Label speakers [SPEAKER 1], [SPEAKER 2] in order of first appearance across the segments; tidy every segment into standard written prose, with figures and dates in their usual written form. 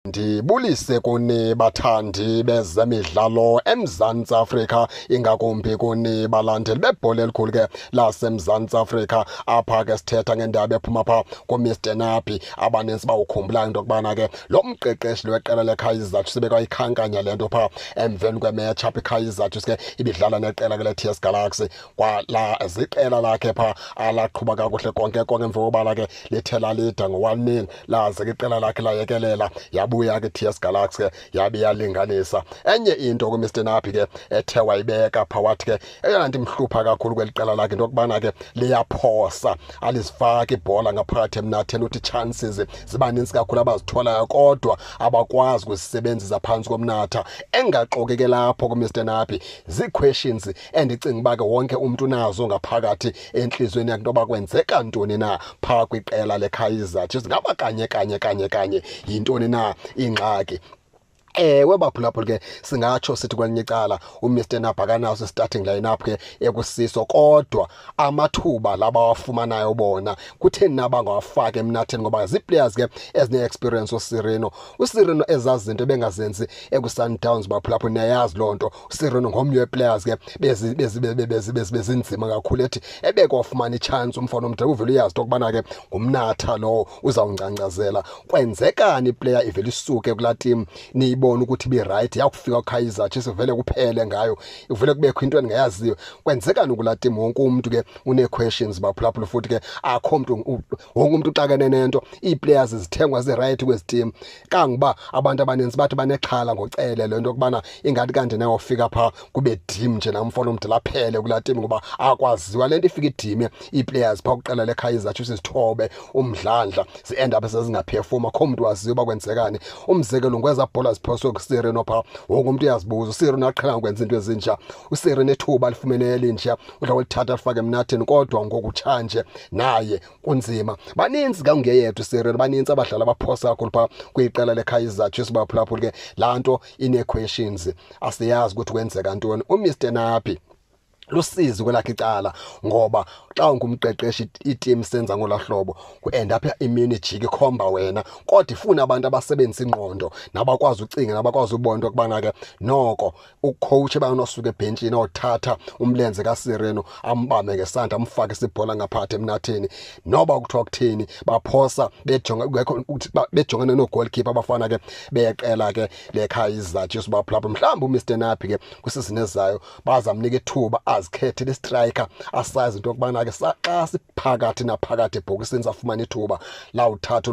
[SPEAKER 1] Ndibulise kuni bathandi bezemidlalo eMzantsi Afrika, ingakumbi kuni balandeli bebhola elikhulu ke laseMzantsi Afrika. Apha ke sithetha ngendaba ephuma pha kuMr Nabi. Abaninzi bawukhumbulayo into yokubana ke lo mqeqeshi weqela leKaizer Chiefs sebeka ikhankanya le nto pha emveni kwemetch apha iKaizer Chiefs ke ibidlala neqela ke leTS Galaxy. Kwala ziqela lakhe pha alaqhuba kakuhle konke emva kobala ke lithela lida ngo-1-0 laze ke iqela lakhe layekelela yabuya ke TS Galaxy ke yabe yalinganisa. Enye into ku Mr Nabi ke ethe wayibeka phakathi ke eyona nto imhlupha kakhulu kweli qela lakhe into yokubana ke liyaphosa, alizifaki ibhola ngaphakathi emnatheni, uthi chances ziba ninzi kakhulu abazitholayo kodwa abakwazi ukuzisebenzisa phantsi komnatha. Engaxokeke lapho ku Mr Nabi zii-questions endicinga uba ke wonke umntu unazo ngaphakathi entliziyweni yakhe into yoba kwenzeka ntoni na phaa kwiqela leKaizer Chiefs. Ngaba kanye yintoni na ingxaki? Ewe baphulaphula ke singatsho sithi kwelinye icala uMr Nabi akanaso starting line-up ke ekusiso, kodwa amathuba laba wafumanayo bona kutheni nabangawafaki emnatheni ngoba zii-players ke ezine-experience. uSirino ezazi zinto bengazenzi eku-Sundowns baphulaphula, niyayazi loo nto. uSirino ngomnye wee-players ke bezinzima kakhulu ethi ebekofumana i-chance umfana omdala uvele uyazi into yokubana ke ngumnatha lowo uzawungcangcazela. Kwenzekani iplayer ivele isuke kulaa team niyibona ukuthi bi-right yakufika uKaizer Chiefs vele kuphele ngayo, ivele kubekho into endingayaziyo? Kwenzekani kulaa team? Wonke umntu ke une-questions baphulaphula, futhi ke akho mntu, wonke umntu uxakene nento. Ii-players zithengwa zi-right kwezi team, kangoba abantu abaninzi bathi banexhala ngocele le nto yokubana ingathi kanti nayofika phaa kube dim nje namfana omdala aphele kulaa team ngoba akwaziwa le nto ifika idime ii-players phaa kuqela leKaizer Chiefs zithobe umdlandla zi-end-up sezingaphefuma, akho mntu waziyo uba kwenzekani. Umzekelo ngweza bhola ziphoswe uSirino phaa, wonke umntu uyazibuza uSirino aqhela ukwenza into ezintsha. uSirino ethuba alifumeneyo elintsha udla kolithatha alifake emnatheni, kodwa ngoku tshanje naye kunzima. Baninzi kangeyedwa uSirino, baninzi abadlali abaphosa kakhulu phaa kwiqela leKaizer Chiefs baphulaphula ke laa nto ine-questions, asiyazi ukuthi kwenzeka ntoni. uMr Nabi lusizi kwelakhe icala ngoba xa ungumqeqeshi iteam senza ngola hlobo ku-end up imini ijika ikhomba wena, kodwa ifuna abantu abasebenzisa ingqondo nabakwazi ucinga nabakwazi ubona into yokubana ke noko ucoach banosuka ebhentshini othatha umlenze kaSirino ambambe ngesandla amfake isibhola ngaphakathi emnatheni, noba kuthiwa kutheni baphosa bejongene no-goalkeeper abafana ke beyeqela ke leKaizer Chiefs baphulapha. Mhlawumbi uMr Nabi ke kwisizini ezayo bazamnika ithuba azikhethele istriker asazi into yokubana ke xa siphakathi naphakathi ebhokisini safumana ithuba lawuthatha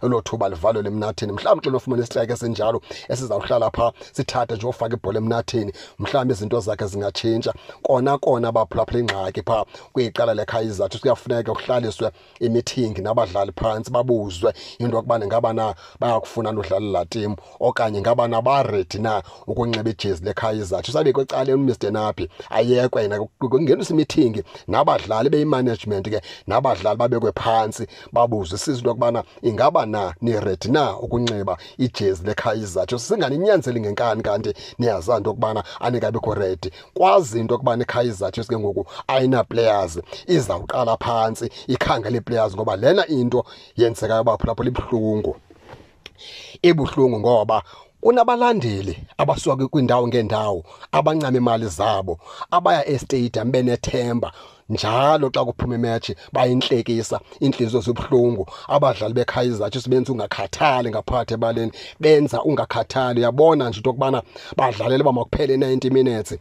[SPEAKER 1] elo thuba livalwe emnatheni. Mhlawumbi xa lofumana istriker esinjalo esizawuhlala phaa sithathe nje ofaka ibhola emnatheni, mhlawumbi izinto zakhe zingatshintsha. Kona baphulaphula ingxaki phaa kwiqala leKaizer Chiefs kuyafuneka kuhlaliswe imithingi nabadlali phantsi babuzwe into yokubana ngaba na bayakufuna nodlala laa team okanye ngaba na baredi na ukunxiba ijezi leKaizer Chiefs. Abekwe ecaleni uMr Nabi ayekwe yena kungenisa imithingi nabadlali beyi-management ke nabadlali babekwe phantsi babuzwe isizo into yokubana ingaba na niredi na ukunxiba ijezi leKaizer Chiefs. Singaninyanzeli ngenkani kanti niyazazi into yokubana anikabikho redi. Kwazi into yokubana iKaizer Chiefs ke ngoku ayina-players, izawuqala phantsi ikhangele ii-players ngoba lena into yenzekayo baphulaphula ibuhlungu ngoba kunabalandeli abasuka kwiindawo ngeendawo abancama imali zabo abaya estadium benethemba njalo xa kuphuma imetshi bayintlekisa, iintliziyo zibuhlungu. Abadlali beKaizer Chiefs benza ungakhathali ngaphakathi ebaleni, benza ungakhathali. Uyabona nje into yokubana badlalele uba makuphele 90 minutes.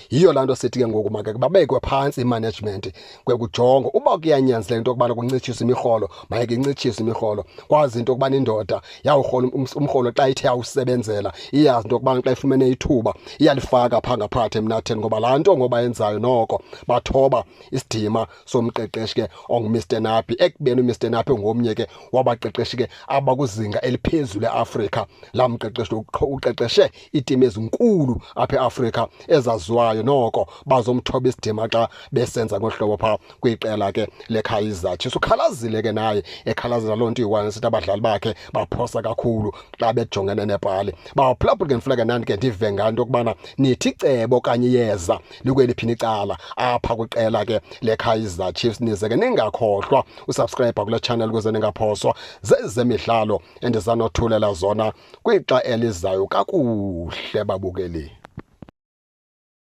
[SPEAKER 1] Yiyo laa nto sithi ke ngoku make babekwe phantsi imanagement kwekujongo uba kuyanyanzeleka into yokubana kuncitshiswe imirholo, mayeke incitshiswe imirholo. Kwazi into yokubana indoda yawurhola umrholo xa ithe yawusebenzela iyazi into yokubana xa ifumene ithuba iyalifaka phaa ngaphakathi emnatheni, ngoba laa nto ngoba yenzayo noko bathoba isidima somqeqeshi ke onguMr Nabi, ekubeni uMr Nabi ngomnye ke wabaqeqeshi ke abakuzinga eliphezulu eAfrika. Laa mqeqeshi uqeqeshe iitimu ezinkulu apha eAfrika ezaziwayo, noko bazomthoba isidima xa besenza ngohlobo phaa kwiqela ke leKaizer Chiefs. Ukhalazile ke naye ekhalazela loo nto iyi-one sithi abadlali bakhe baphosa kakhulu xa bejongene nepali. Baphulaphula ke ndifuneka nani ke ndive ngani into yokubana nithi icebo okanye iyeza likweliphini icala apha kwiqela ke leKaizer Chiefs. Nize ke ningakhohlwa usubscribe kule channel ukuze ningaphoswa zezemidlalo endizanothulela zona kwixa elizayo kakuhle babukeli.